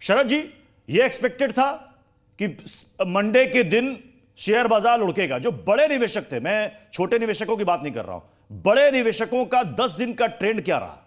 शरद जी, ये एक्सपेक्टेड था कि मंडे के दिन शेयर बाजार लुढ़केगा। जो बड़े निवेशक थे, मैं छोटे निवेशकों की बात नहीं कर रहा हूं, बड़े निवेशकों का 10 दिन का ट्रेंड क्या रहा?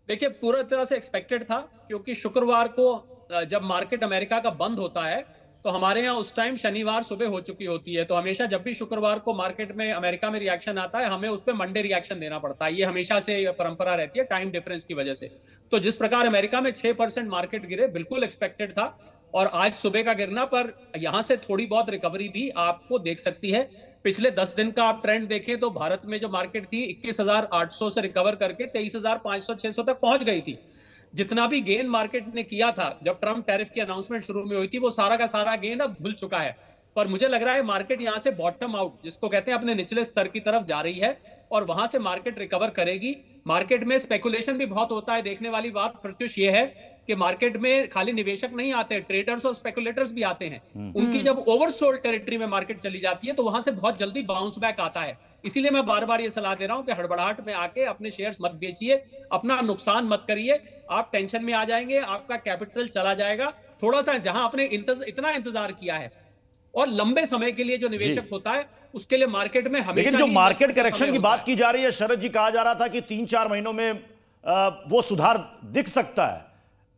देखिए, पूरा तरह से एक्सपेक्टेड था, क्योंकि शुक्रवार को जब मार्केट अमेरिका का बंद होता है तो हमारे यहाँ उस टाइम शनिवार सुबह हो चुकी होती है। तो हमेशा जब भी शुक्रवार को मार्केट में अमेरिका में रिएक्शन आता है, हमें उस पर मंडे रिएक्शन देना पड़ता है। ये हमेशा से परंपरा रहती है, टाइम डिफरेंस की वजह से। तो जिस प्रकार अमेरिका में 6% मार्केट गिरे, बिल्कुल एक्सपेक्टेड था। और आज सुबह का गिरना पर यहां से थोड़ी बहुत रिकवरी भी आपको देख सकती है। पिछले 10 दिन का आप ट्रेंड देखें तो भारत में जो मार्केट थी 21,800 से रिकवर करके 23,500-600 तक पहुंच गई थी। जितना भी गेन मार्केट ने किया था जब ट्रम्प टैरिफ की अनाउंसमेंट शुरू में हुई थी, वो सारा का सारा गेन अब धुल चुका है। पर मुझे लग रहा है मार्केट यहां से बॉटम आउट, जिसको कहते हैं, अपने निचले स्तर की तरफ जा रही है और वहां से मार्केट रिकवर करेगी। मार्केट में स्पेकुलेशन भी बहुत होता है। देखने वाली बात प्रत्युष ये है कि मार्केट में खाली निवेशक नहीं आते, ट्रेडर्स और स्पेकुलेटर्स भी आते हैं। उनकी जब ओवरसोल्ड टेरिटरी में मार्केट चली जाती है तो वहां से बहुत जल्दी बाउंस बैक आता है। इसीलिए मैं बार बार ये सलाह दे रहा हूं कि हड़बड़ाहट में आके अपने शेयर्स मत बेचिए, अपना नुकसान मत करिए। आप टेंशन में आ जाएंगे, आपका कैपिटल चला जाएगा। थोड़ा सा जहां आपने इतना इंतजार किया है और लंबे समय के लिए जो निवेशक होता है, उसके लिए मार्केट में हमेशा। लेकिन जो मार्केट करेक्शन की बात की जा रही है शरद जी, कहा जा रहा था कि 3-4 महीनों में वो सुधार दिख सकता है।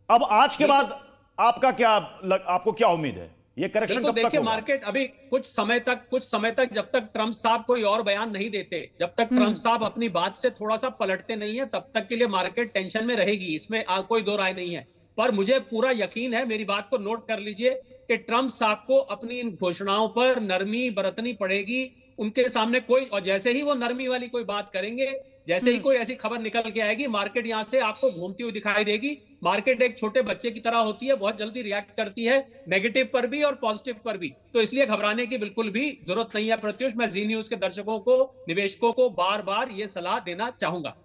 अब आज के बाद आपको क्या उम्मीद है? ये करेक्शन कब तक देखिए, होगा? मार्केट अभी कुछ समय तक जब तक ट्रम्प साहब कोई और बयान नहीं देते, जब तक ट्रम्प साहब अपनी बात से थोड़ा सा पलटते नहीं है, तब तक के लिए मार्केट टेंशन में रहेगी। इसमें कोई दो राय नहीं है। पर मुझे पूरा यकीन है, मेरी बात को नोट कर लीजिए, कि ट्रम्प साहब को अपनी इन घोषणाओं पर नरमी बरतनी पड़ेगी। उनके सामने कोई, और जैसे ही वो नरमी वाली कोई बात करेंगे, जैसे ही कोई ऐसी खबर निकल के आएगी, मार्केट यहां से आपको घूमती हुई दिखाई देगी। मार्केट एक छोटे बच्चे की तरह होती है, बहुत जल्दी रिएक्ट करती है, नेगेटिव पर भी और पॉजिटिव पर भी। तो इसलिए घबराने की बिल्कुल भी जरूरत नहीं है प्रत्युष। मैं जी न्यूज के दर्शकों को, निवेशकों को बार बार ये सलाह देना चाहूंगा।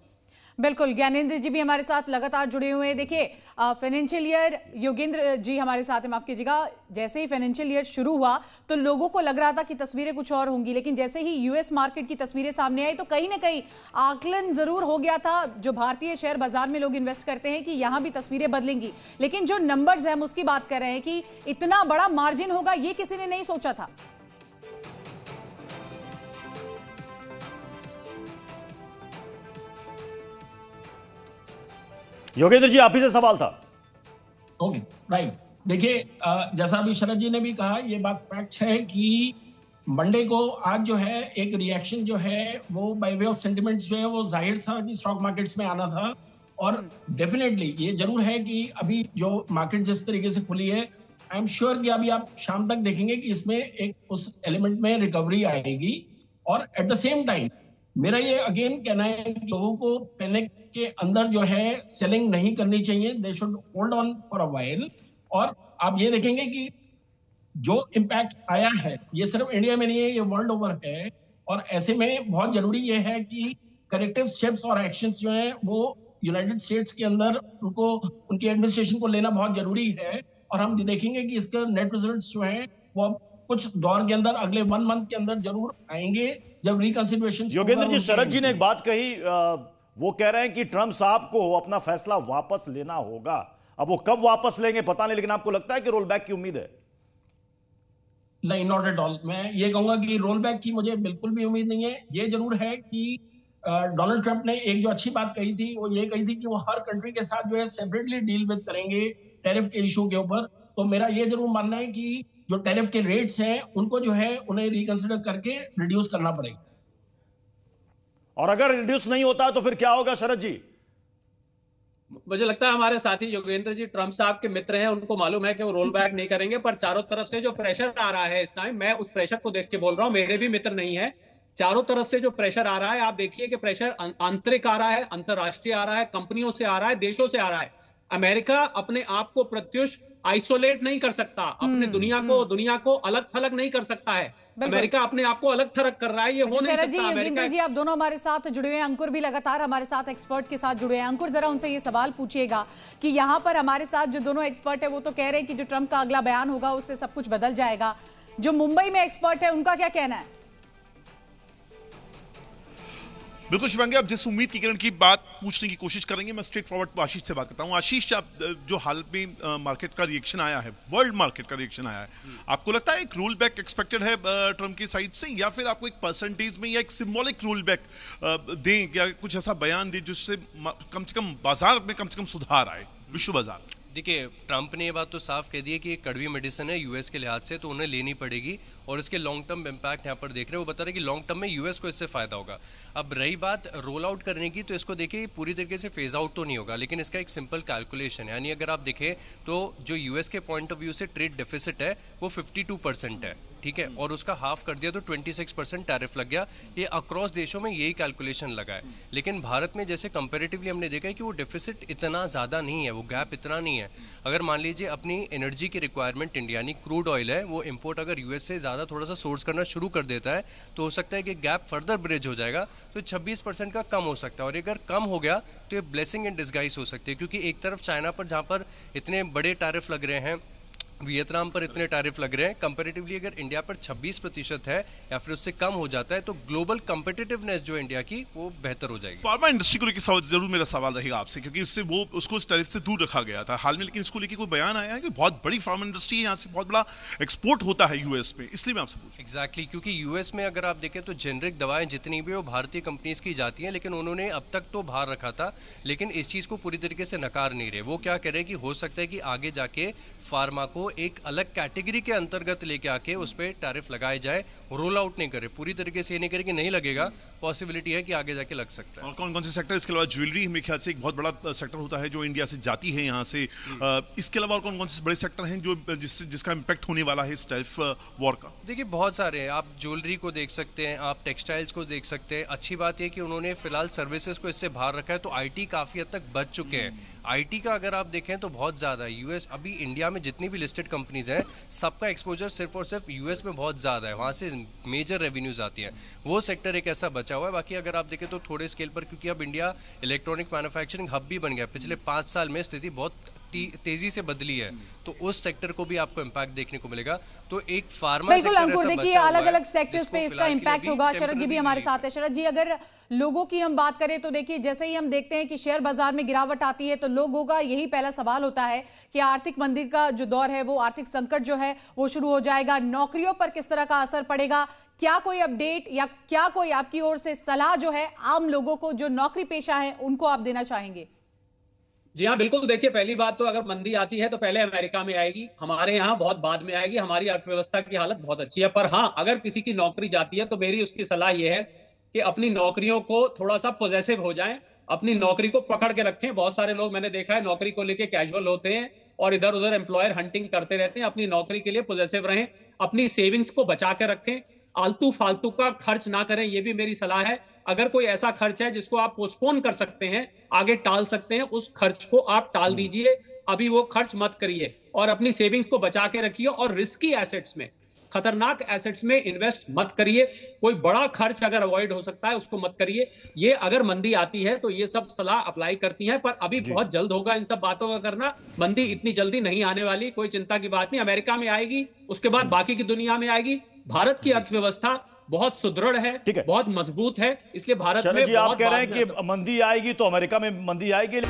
बिल्कुल, ज्ञानेंद्र जी भी हमारे साथ लगातार जुड़े हुए हैं। देखिए, फाइनेंशियल ईयर, योगेंद्र जी हमारे साथ हैं, माफ कीजिएगा। जैसे ही फाइनेंशियल ईयर शुरू हुआ तो लोगों को लग रहा था कि तस्वीरें कुछ और होंगी, लेकिन जैसे ही यूएस मार्केट की तस्वीरें सामने आई तो कहीं ना कहीं आकलन जरूर हो गया था, जो भारतीय शेयर बाजार में लोग इन्वेस्ट करते हैं, कि यहां भी तस्वीरें बदलेंगी। लेकिन जो नंबर्स हैं हम उसकी बात कर रहे हैं कि इतना बड़ा मार्जिन होगा, ये किसी ने नहीं सोचा था। योगेंद्र जी, आप ही से सवाल था। Okay, right. देखिए, जैसा अभी शरद जी ने भी कहा, ये बात फैक्ट है कि मंडे को आज जो है एक रिएक्शन जो है वो बाय वे ऑफ सेंटिमेंट्स जो है वो जाहिर था कि स्टॉक मार्केट्स में आना था। और डेफिनेटली ये जरूर है कि अभी जो मार्केट जिस तरीके से खुली है, आई एम श्योर कि अभी आप शाम तक देखेंगे कि इसमें एक उस एलिमेंट में रिकवरी आएगी। और एट द सेम टाइम मेरा ये अगेन कहना है कि लोगों को पहले के अंदर जो है सेलिंग नहीं करनी चाहिए, they should hold on for a while. और आप ये देखेंगे कि जो इम्पैक्ट आया है ये सिर्फ इंडिया में नहीं है, ये वर्ल्ड ओवर है। और ऐसे में बहुत जरूरी ये है कि करेक्टिव स्टेप्स और एक्शंस जो है वो यूनाइटेड स्टेट्स के अंदर उनको, उनकी एडमिनिस्ट्रेशन को लेना बहुत जरूरी है। और हम देखेंगे कि इसका नेट रिजल्ट्स जो है वो कुछ दौर के अंदर, अगले 1 मंथ के अंदर जरूर आएंगे, जब रिकंसिडरेशन। योगेंद्र जी, शरद जी ने एक बात कही, वो कह रहे हैं कि ट्रम्प साहब को अपना फैसला वापस लेना होगा। अब वो कब वापस लेंगे पता नहीं, लेकिन आपको लगता है कि रोल बैक की उम्मीद है? नहीं, नॉट एट ऑल। मैं ये कहूंगा कि रोल बैक की मुझे बिल्कुल भी उम्मीद नहीं है। ये जरूर है कि डोनाल्ड ट्रंप ने एक जो अच्छी बात कही थी, वो ये कही थी कि वो हर कंट्री के साथ जो है सेपरेटली डील विद करेंगे टैरिफ के इशू के ऊपर। तो मेरा ये जरूर मानना है कि जो टैरिफ के रेट्स हैं उनको जो है उन्हें रिकंसिडर करके रिड्यूस करना पड़ेगा। और अगर रिड्यूस नहीं होता तो फिर क्या होगा शरद जी? मुझे लगता है हमारे साथी योगेंद्र जी ट्रम्प साहब के मित्र हैं, उनको मालूम है कि वो रोल बैक नहीं करेंगे। पर चारों तरफ से जो प्रेशर आ रहा है इस टाइम, मैं उस प्रेशर को देख के बोल रहा हूं, मेरे भी मित्र नहीं है। चारों तरफ से जो प्रेशर आ रहा है, आप देखिए कि प्रेशर आंतरिक आ रहा है, अंतरराष्ट्रीय आ रहा है, कंपनियों से आ रहा है, देशों से आ रहा है। अमेरिका अपने आप को प्रत्युष आइसोलेट नहीं कर सकता, अपने दुनिया को अलग थलग नहीं कर सकता है। अमेरिका अपने आप को अलग थलग कर रहा है, ये हो नहीं सकता। योगेंद्र जी, आप दोनों हमारे साथ जुड़े हुए हैं, अंकुर भी लगातार हमारे साथ एक्सपर्ट के साथ जुड़े हैं। अंकुर, जरा उनसे ये सवाल पूछिएगा कि यहाँ पर हमारे साथ जो दोनों एक्सपर्ट है वो तो कह रहे हैं कि जो ट्रंप का अगला बयान होगा उससे सब कुछ बदल जाएगा। जो मुंबई में एक्सपर्ट है उनका क्या कहना है? बिल्कुल शिवांगी, अब जिस उम्मीद की किरण की बात पूछने की कोशिश करेंगे। मैं स्ट्रेट फॉरवर्ड आशीष से बात करता हूँ। आशीष, आप जो हाल में मार्केट का रिएक्शन आया है, वर्ल्ड मार्केट का रिएक्शन आया है, आपको लगता है एक रोल बैक एक्सपेक्टेड है ट्रम्प की साइड से, या फिर आपको एक परसेंटेज में या एक सिंबॉलिक रोल बैक दें, या कुछ ऐसा बयान दें जिससे कम से कम बाजार में कम से कम सुधार आए, विश्व बाजार? देखिए, ट्रंप ने ये बात तो साफ कह दी है कि एक कड़वी मेडिसिन है यूएस के लिहाज से, तो उन्हें लेनी पड़ेगी और इसके लॉन्ग टर्म इम्पैक्ट यहाँ पर देख रहे हैं। वो बता रहे हैं कि लॉन्ग टर्म में यूएस को इससे फायदा होगा। अब रही बात रोल आउट करने की, तो इसको देखिए पूरी तरीके से फेज आउट तो नहीं होगा, लेकिन इसका एक सिंपल कैलकुलेशन है। यानी अगर आप देखें तो जो यूएस के पॉइंट ऑफ व्यू से ट्रेड डेफिसिट है वो 52% है, ठीक है, और उसका हाफ कर दिया तो 26% टैरिफ लग गया। ये अक्रॉस देशों में यही कैलकुलेशन लगा है। लेकिन भारत में जैसे कंपैरेटिवली हमने देखा है कि वो डेफिसिट इतना ज़्यादा नहीं है, वो गैप इतना नहीं है। अगर मान लीजिए अपनी एनर्जी की रिक्वायरमेंट इंडिया यानी क्रूड ऑयल है, वो इंपोर्ट अगर यूएस से ज़्यादा थोड़ा सा सोर्स करना शुरू कर देता है तो हो सकता है कि गैप फर्दर ब्रिज हो जाएगा, तो 26% का कम हो सकता है। और अगर कम हो गया तो ये ब्लेसिंग इन डिस्गाइज हो सकती है, क्योंकि एक तरफ चाइना पर जहाँ पर इतने बड़े टैरिफ लग रहे हैं, वियतनाम पर इतने टैरिफ लग रहे हैं, कंपैरेटिवली अगर इंडिया पर 26% है या फिर उससे कम हो जाता है तो ग्लोबल कंपिटिटिवनेस जो इंडिया की वो बेहतर हो जाएगी। फार्मा इंडस्ट्री को लेकर जरूर मेरा सवाल रहेगा आपसे, क्योंकि इससे वो उसको इस टैरिफ से दूर रखा गया था हाल में, लेकिन इसको लेकर कोई बयान आया है कि बहुत बड़ी फार्मा इंडस्ट्री है, यहाँ से बहुत बड़ा एक्सपोर्ट होता है यूएस में, इसलिए मैं आपसे पूछूं। एग्जैक्टली, क्योंकि यूएस में अगर आप देखें तो जेनरिक दवाएं जितनी भी वो भारतीय कंपनीज की जाती हैं, लेकिन उन्होंने अब तक तो बाहर रखा था, लेकिन इस चीज़ को पूरी तरीके से नकार नहीं रहे। वो क्या कह रहे हैं कि हो सकता है कि आगे जाके फार्मा को एक अलग कैटेगरी के अंतर्गत लेके आके उस पर टैरिफ लगाए जाए, रोल आउट नहीं करे, पूरी तरीके से ये नहीं करे कि नहीं लगेगा, पॉसिबिलिटी है कि आगे जाके लग सकता है। और कौन कौन से सेक्टर? इसके अलावा ज्वेलरी मेरे ख्याल से एक बहुत बड़ा सेक्टर होता है जो इंडिया से जाती है यहाँ से, इसके अलावा और कौन कौन से बड़े सेक्टर हैं जो जिसका इम्पैक्ट होने वाला है इस टैरिफ वॉर का? देखिए, बहुत सारे हैं। आप ज्वेलरी को देख सकते हैं, आप टेक्सटाइल्स को देख सकते हैं। अच्छी बात यह कि उन्होंने फिलहाल सर्विसेज को इससे बाहर रखा है, तो आईटी काफी हद तक बच चुके हैं। आईटी का अगर आप देखें तो बहुत ज़्यादा है। यूएस अभी इंडिया में जितनी भी लिस्टेड कंपनीज हैं सबका एक्सपोजर सिर्फ और सिर्फ यूएस में बहुत ज़्यादा है, वहाँ से मेजर रेवेन्यूज आती हैं। वो सेक्टर एक ऐसा बचा हुआ है। बाकी अगर आप देखें तो थोड़े स्केल पर, क्योंकि अब इंडिया इलेक्ट्रॉनिक मैन्युफैक्चरिंग हब भी बन गया, पिछले 5 साल में स्थिति बहुत तेजी से बदली है, तो उस सेक्टर को भी आपको इम्पैक्ट देखने को मिलेगा। तो एक फार्मा बिल्कुल अंकुर, देखिए अलग अलग सेक्टर्स पे इसका इम्पैक्ट होगा। शरद जी भी हमारे साथ है। शरद जी, अगर लोगों की हम बात करें तो देखिए जैसे ही हम देखते हैं कि शेयर बाजार में गिरावट आती है तो लोगों का यही पहला सवाल होता है कि आर्थिक मंदी का जो दौर है, वो आर्थिक संकट जो है वो शुरू हो जाएगा, नौकरियों पर किस तरह का असर पड़ेगा। क्या कोई अपडेट या क्या कोई आपकी ओर से सलाह जो है आम लोगों को जो नौकरी पेशा है उनको आप देना चाहेंगे? जी हाँ, बिल्कुल। देखिए, पहली बात तो अगर मंदी आती है तो पहले अमेरिका में आएगी, हमारे यहाँ बहुत बाद में आएगी। हमारी अर्थव्यवस्था की हालत बहुत अच्छी है, पर हाँ, अगर किसी की नौकरी जाती है तो मेरी उसकी सलाह यह है कि अपनी नौकरियों को थोड़ा सा पॉजेसिव हो जाएं, अपनी नौकरी को पकड़ के रखें। बहुत सारे लोग मैंने देखा है नौकरी को लेके कैजुअल होते हैं और इधर उधर एम्प्लॉयर हंटिंग करते रहते हैं। अपनी नौकरी के लिए पॉजेसिव रहें, अपनी सेविंग्स को बचा के रखें, आलतू फालतू का खर्च ना करें, ये भी मेरी सलाह है। अगर कोई ऐसा खर्च है जिसको आप पोस्टपोन कर सकते हैं, आगे टाल सकते हैं, उस खर्च को आप टाल दीजिए, अभी वो खर्च मत करिए और अपनी सेविंग्स को बचा के रखिए। और रिस्की एसेट्स में, खतरनाक एसेट्स में इन्वेस्ट मत करिए। कोई बड़ा खर्च अगर अवॉइड हो सकता है उसको मत करिए। ये अगर मंदी आती है तो ये सब सलाह अप्लाई करती हैं, पर अभी बहुत जल्द होगा इन सब बातों का करना। मंदी इतनी जल्दी नहीं आने वाली, कोई चिंता की बात नहीं। अमेरिका में आएगी, उसके बाद बाकी की दुनिया में आएगी। भारत की अर्थव्यवस्था बहुत सुदृढ़ है, बहुत मजबूत है, इसलिए भारत में जी आप कह रहे हैं कि मंदी आएगी तो अमेरिका में मंदी आएगी।